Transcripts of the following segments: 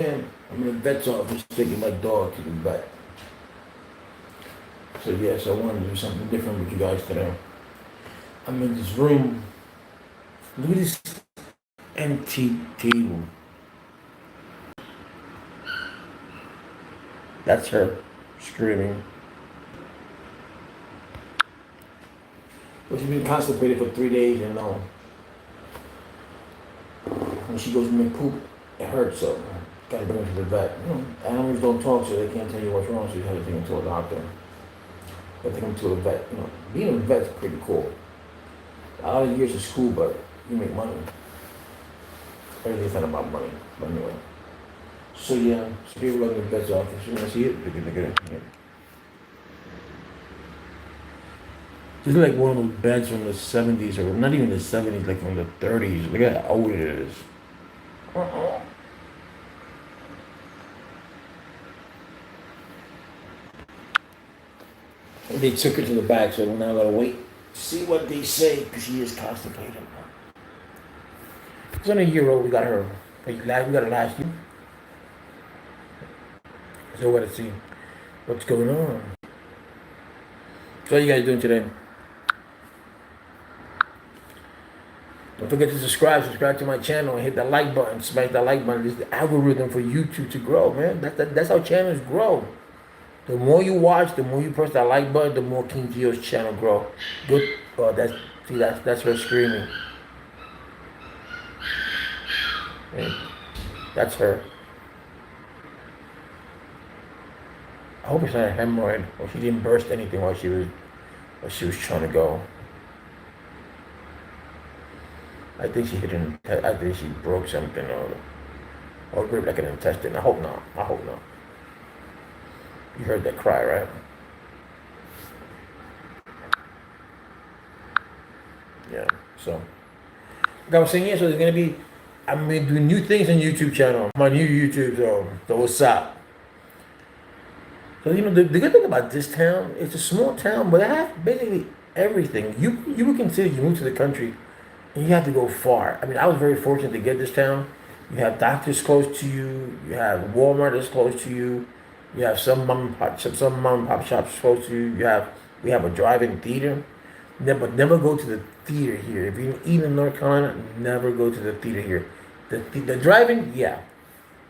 I'm in the vet's office taking my dog to the vet. So yes, I wanted to do something different with you guys today. I'm in this room. Look at this empty table. That's her screaming. But she's been constipated for 3 days and when she goes to make poop, it hurts, so gotta bring her to the vet. Animals don't talk, so they can't tell you what's wrong, so you have to take them to a doctor. But take them to a vet. Being a vet's pretty cool. A lot of years of school, but you make money. Everything's not about money, but anyway. So yeah, so people go to the vet's office. You wanna see it? Yeah. This is like one of those beds from the 70s, or not even the 70s, like from the 30s. Look at how old it is. They took her to the back, so now I gotta wait. See what they say, because she is constipated. She's only a year old. We got her. We got her last year. So we gotta see what's going on. So what are you guys doing today? Don't forget to subscribe to my channel, and hit the like button. Smash that like button. This is the algorithm for YouTube to grow, man. That's how channels grow. The more you watch, the more you press that like button, the more King Geo's channel grow. Good. Oh, that's her screaming. And that's her. I hope it's not a hemorrhoid, or she didn't burst anything while she was trying to go. I think she hit I think she broke something or ripped like an intestine. I hope not. You heard that cry, right? Yeah. So, like I was saying, so I'm gonna do new things on YouTube channel. My new YouTube, so what's up? So the good thing about this town, it's a small town, but it has basically everything. You would consider you moved to the country, and you have to go far. I mean, I was very fortunate to get this town. You have doctors close to you. You have Walmart that's close to you. You have some mom and pop shops close to you. We have a drive-in theater. Never go to the theater here. If you eat in North Carolina, never go to the theater here. The drive-in, yeah,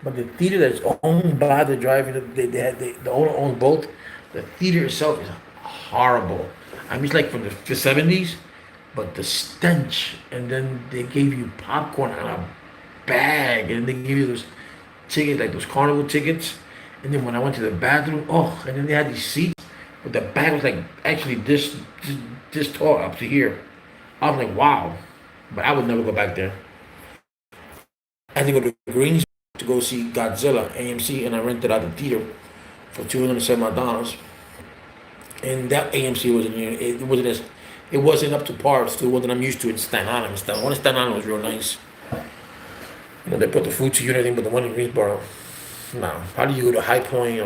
but the theater that's owned by the driver, the owner owns both. The theater itself is horrible. I mean, it's like from the 70s, but the stench. And then they gave you popcorn on a bag, and they give you those tickets, like those carnival tickets. And then when I went to the bathroom, and then they had these seats, but the bag was like actually this tall up to here. I was like, wow. But I would never go back there. I had to go to Greens to go see Godzilla, AMC, and I rented out the theater for $270. And that AMC it wasn't up to par. It still wasn't I'm used to it in Staten Island. The one in Staten Island was real nice. They put the food to you and everything, but the one in Greensboro, no. How do you go to High Point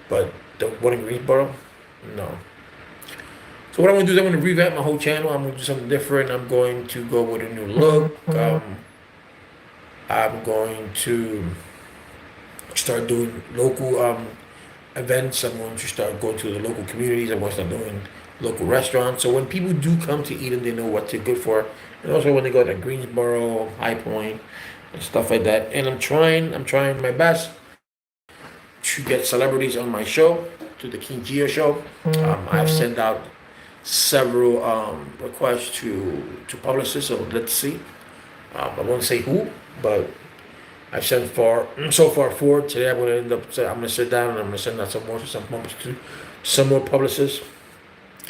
but the one in Greensboro? No. So what I'm gonna do is I'm gonna revamp my whole channel. I'm gonna do something different. I'm going to go with a new look. I'm going to start doing local events. I'm going to start going to the local communities. I'm going to start doing local restaurants. So when people do come to eat them, they know what they're good for. And also when they go to Greensboro, High Point, and stuff like that. And I'm trying my best to get celebrities on my show, to the King Geo show. I've sent out several requests to publicists, so let's see. I won't say who, but I've sent so far 4. Today I'm gonna sit down and I'm gonna send out some more publicists.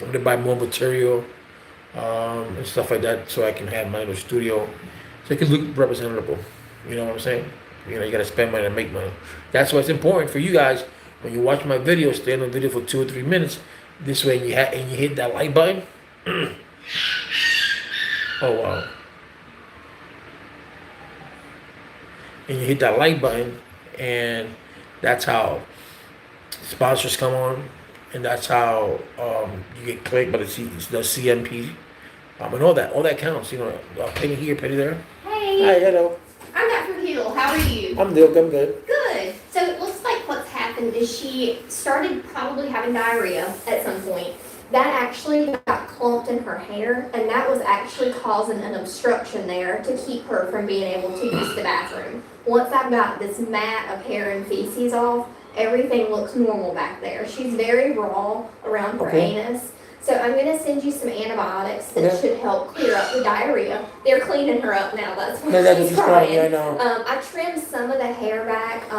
I'm gonna buy more material and stuff like that, so I can have my little studio, so it can look representable. You know what I'm saying? You gotta spend money to make money. That's why it's important for you guys when you watch my video. Stay on the video for 2 or 3 minutes. This way, you hit that like button. Oh wow! And you hit that like button, and that's how sponsors come on, and that's how you get clicked by the CMP, and all that counts. Penny here, penny there. Hey. Hi, hello. I got food here. Michael. How are you? I'm good. Good. So it looks like what's happened is she started probably having diarrhea at some point. That actually got clumped in her hair, and that was actually causing an obstruction there to keep her from being able to use the bathroom. Once I got this mat of hair and feces off, everything looks normal back there. She's very raw around her anus. So I'm going to send you some antibiotics that should help clear up the diarrhea. They're cleaning her up now. That's why she's crying. Yeah, I know. I trimmed some of the hair back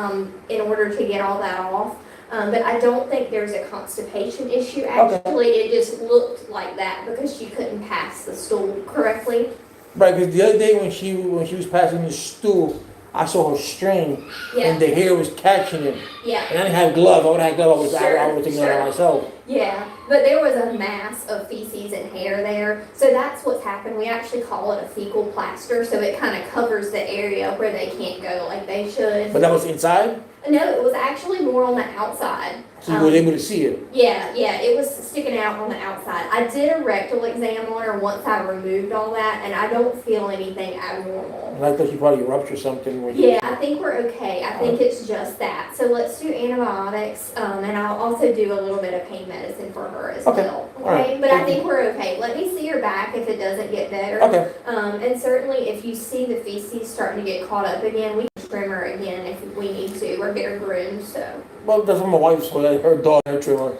in order to get all that off. But I don't think there's a constipation issue. Actually, it just looked like that because she couldn't pass the stool correctly. Right, because the other day when she was passing the stool, I saw her strain, and the hair was catching it. Yeah. And I didn't have gloves. I would have gloves. I was taking it on myself. Yeah, but there was a mass of feces and hair there. So that's what's happened. We actually call it a fecal plaster. So it kind of covers the area where they can't go like they should. But that was inside? No, it was actually more on the outside. So you were able to see it? Yeah, it was sticking out on the outside. I did a rectal exam on her once I removed all that, and I don't feel anything abnormal. I thought she probably ruptured something. I think we're okay. I think it's just that. So let's do antibiotics, and I'll also do a little bit of pain medicine for her as well. Okay, right. But I think we're okay. Let me see her back if it doesn't get better. Okay. And certainly if you see the feces starting to get caught up again, we can trim her again if we need to, or get her groomed. So. Well, that's what my wife saw. Her dog, her trimmer.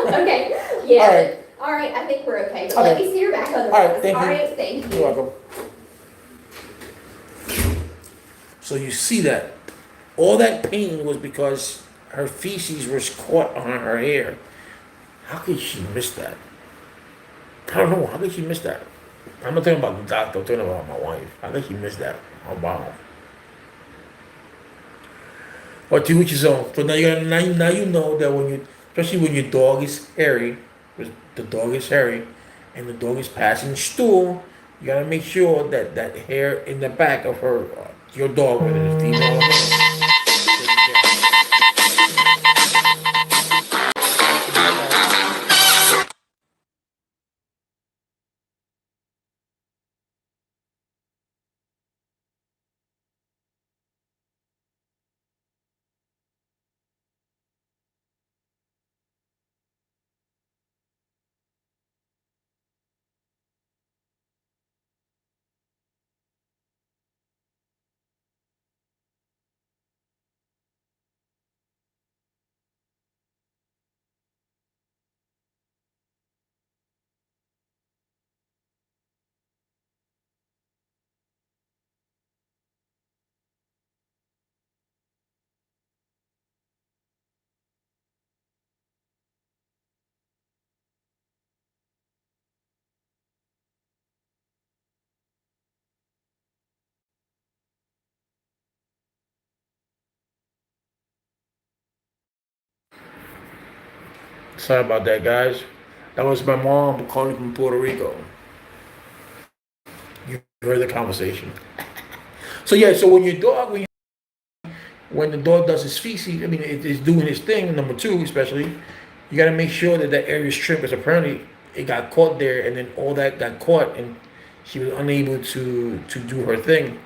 Okay. Yeah. All right. I think we're okay. But let me see her back otherwise. All right. Thank you. All right. Thank you. You're welcome. So you see that all that pain was because her feces was caught on her hair. How could she miss that? I don't know. How could she miss that? I'm not talking about the doctor. I'm talking about my wife. How could she miss that? Oh, wow. Or to each his own. So now you know that especially when your dog is hairy, the dog is hairy, and the dog is passing stool, you gotta make sure that that hair in the back of your dog, whether it's female or male. Sorry about that, guys. That was my mom calling from Puerto Rico. You heard the conversation. So yeah, so when the dog does his feces, I mean, it's doing his thing. Number two, especially, you got to make sure that that area is trimmed because apparently it got caught there, and then all that got caught, and she was unable to do her thing.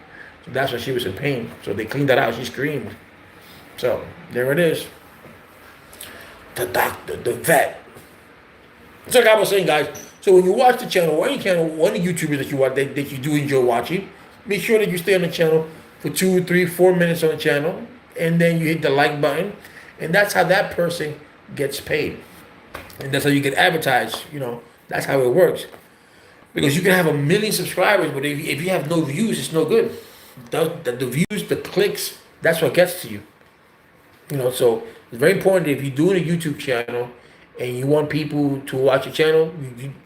So that's why she was in pain. So they cleaned that out. She screamed. So there it is. The doctor, the vet. So like I was saying, guys. So when you watch the channel, or any channel, or any YouTubers that you watch that you do enjoy watching, make sure that you stay on the channel for 2, 3, 4 minutes on the channel, and then you hit the like button, and that's how that person gets paid, and that's how you get advertised. That's how it works. Because you can have 1 million subscribers, but if you have no views, it's no good. The views, the clicks, that's what gets to you. So it's very important if you're doing a YouTube channel and you want people to watch your channel,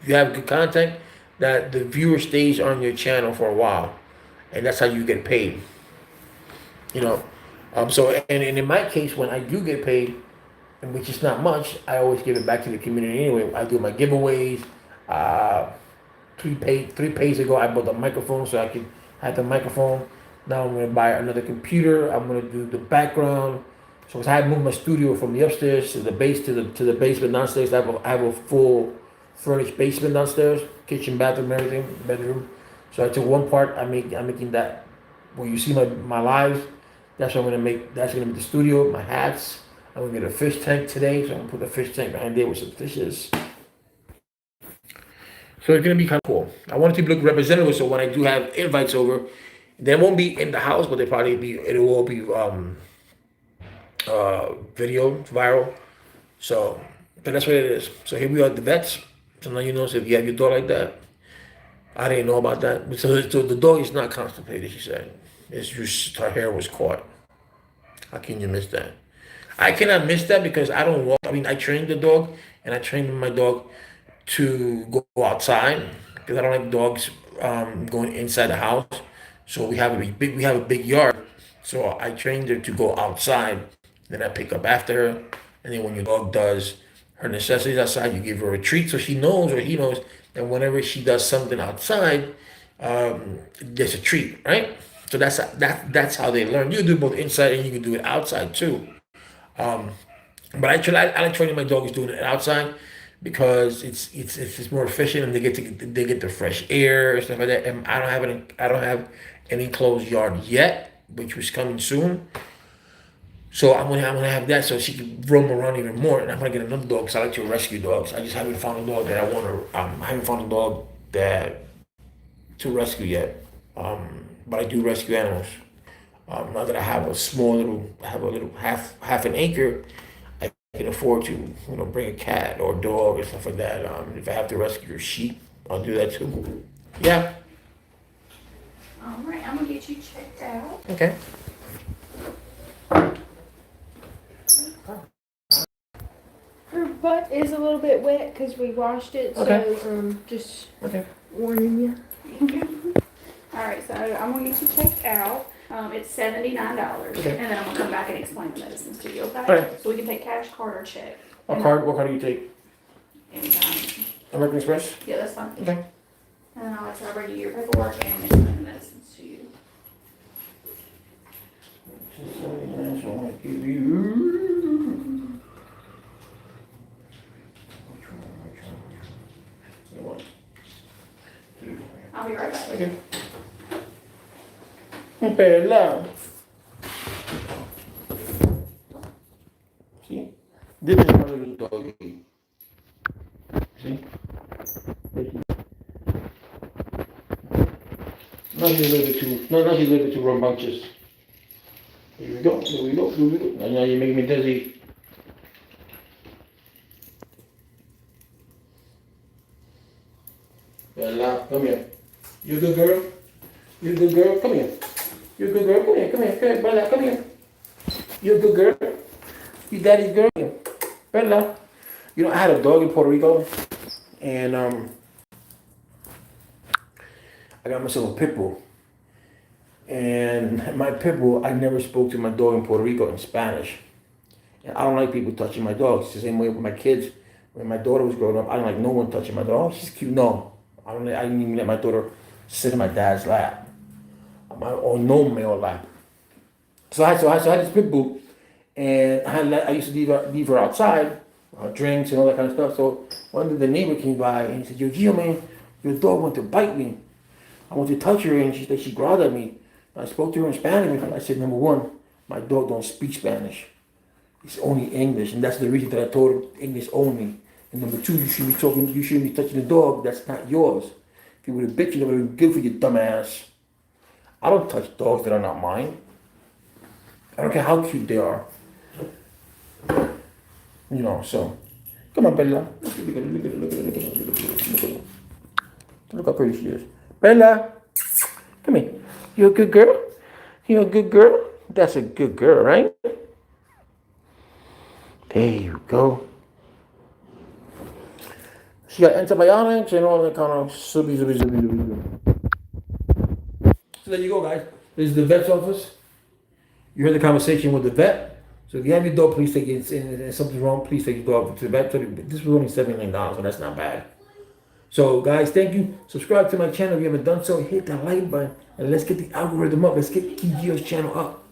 you have good content, that the viewer stays on your channel for a while, and that's how you get paid. So and in my case, when I do get paid, and which is not much, I always give it back to the community anyway. I do my giveaways. 3 pays ago, I bought a microphone so I could have the microphone. Now I'm going to buy another computer. I'm going to do the background. So I had moved my studio from the upstairs to the basement downstairs. I have a full furnished basement downstairs, kitchen, bathroom, everything, bedroom. So I took one part. I'm making that where you see my lives. That's what I'm gonna make. That's gonna be the studio, my hats. I'm gonna get a fish tank today, so I'm gonna put the fish tank behind there with some fishes. So it's gonna be kind of cool. I want it to look representative, so when I do have invites over, they won't be in the house, but they probably be. It will be video viral. So, but that's what it is. So here we are at the vets. So now you know. So if you have your dog like that, I didn't know about that. So the dog is not constipated. She said it's just her hair was caught. How can you miss that? I cannot miss that because I don't walk. I mean, I trained the dog, and I trained my dog to go outside because I don't like dogs going inside the house. So we have a big yard. So I trained her to go outside. Then I pick up after her, and then when your dog does her necessities outside, you give her a treat so she knows or he knows that whenever she does something outside, there's a treat, right? So that's how they learn. You can do both inside and you can do it outside too. But I like training my dogs doing it outside because it's more efficient and they get the fresh air and stuff like that. And I don't have an enclosed yard yet, which was coming soon. So I'm gonna have that so she can roam around even more. And I'm gonna get another dog because I like to rescue dogs. I just haven't found a dog that I want to. I haven't found a dog that to rescue yet. But I do rescue animals. Now that I have a little half an acre, I can afford to, bring a cat or a dog or stuff like that. If I have to rescue a sheep, I'll do that too. Yeah. All right, I'm gonna get you checked out. Okay. Her butt is a little bit wet because we washed it, Okay. so just Okay. warning you. All right, so I'm gonna get you checked out. It's $79, Okay. and then I'm gonna come back and explain the medicines to you. Okay? All right. So we can take cash, card, or check. What card do you take? Anytime. American Express? Yeah, that's fine. Okay. And then I'll try to bring you your paperwork and explain the medicines to you. So I want to give you. Which one? I'll be right back. Okay. Bella. See? This is my little doggy. See? Not he's a little bit too rambunctious. Here we go, here we go, here we go. Now you're making me dizzy. Bella, come here. You a good girl? You a good girl? Come here. You a good girl? Come here, Bella, come here. You a good girl? You daddy's girl? Bella. I had a dog in Puerto Rico, and I got myself a pit bull. And my pit bull, I never spoke to my dog in Puerto Rico in Spanish. And I don't like people touching my dogs. It's the same way with my kids. When my daughter was growing up, I don't like no one touching my dog. Oh, she's cute. No. I didn't even let my daughter sit in my dad's lap. Or no male lap. So I had this pit bull. And I used to leave her outside, drinks and all that kind of stuff. So one day the neighbor came by and he said, "Yo, Gio, man, your dog wanted to bite me. I want to touch her," and she growled at me. I spoke to her in Spanish. I said, number one, my dog don't speak Spanish. It's only English, and that's the reason that I told her English only. And number two, you shouldn't be touching the dog. That's not yours. If you would have bit you, that would have been good for you, dumbass. I don't touch dogs that are not mine. I don't care how cute they are. So come on, Bella. Look at her. Look how pretty she is. Bella, come here. You a good girl? You a good girl? That's a good girl, right? There you go. She got antibiotics and all that kind of zubby. So there you go, guys. This is the vet's office. You heard the conversation with the vet. So if you have your dog, please take it. And something's wrong, please take your dog to the vet. This was only $79, so that's not bad. So guys, thank you. Subscribe to my channel if you haven't done so. Hit that like button and let's get the algorithm up. Let's get Gio's channel up.